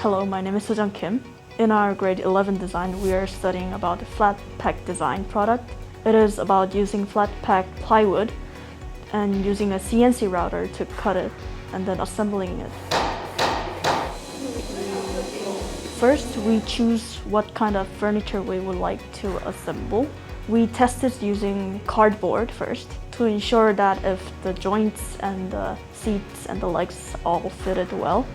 Hello, my name is Soojung Kim. In our grade 11 design, we are studying about the flat pack design product. It is about using flat pack plywood and using a CNC router to cut it and then assembling it. First, we choose what kind of furniture we would like to assemble. We tested using cardboard first to ensure that if the joints and the seats and the legs all fitted well.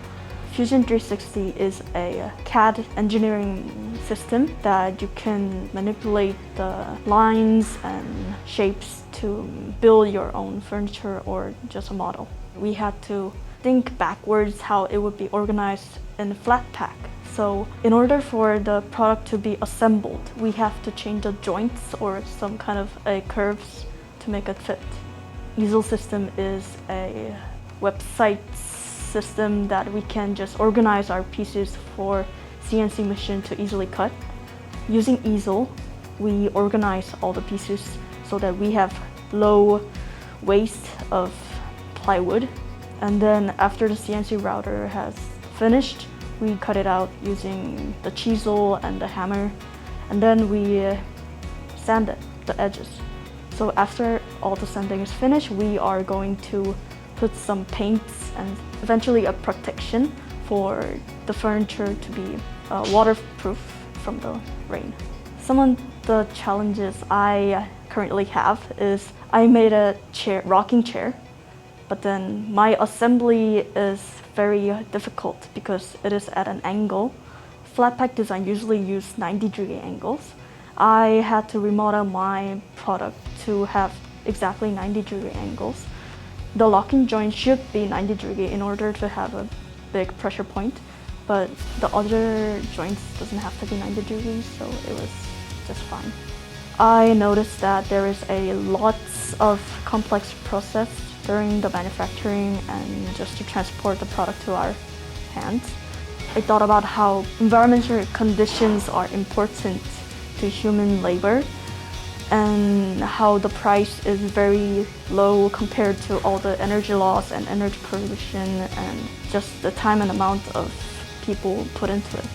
Fusion 360 is a CAD engineering system that you can manipulate the lines and shapes to build your own furniture or just a model. We had to think backwards how it would be organized in a flat pack. So in order for the product to be assembled, we have to change the joints or some kind of curves to make it fit. Easel system is a website system that we can just organize our pieces for CNC machine to easily cut. Using easel, we organize all the pieces so that we have low waste of plywood. And then after the CNC router has finished, we cut it out using the chisel and the hammer, and then we sand it, the edges. So after all the sanding is finished, we are going to put some paints and eventually a protection for the furniture to be waterproof from the rain. Some of the challenges I currently have is I made a rocking chair, but then my assembly is very difficult because it is at an angle. Flat pack design usually use 90-degree angles. I had to remodel my product to have exactly 90-degree angles. The locking joint should be 90 degree in order to have a big pressure point, but the other joints doesn't have to be 90 degrees, so it was just fine. I noticed that there is a lots of complex process during the manufacturing and just to transport the product to our hands. I thought about how environmental conditions are important to human labor, and how the price is very low compared to all the energy loss and energy pollution and just the time and amount of people put into it.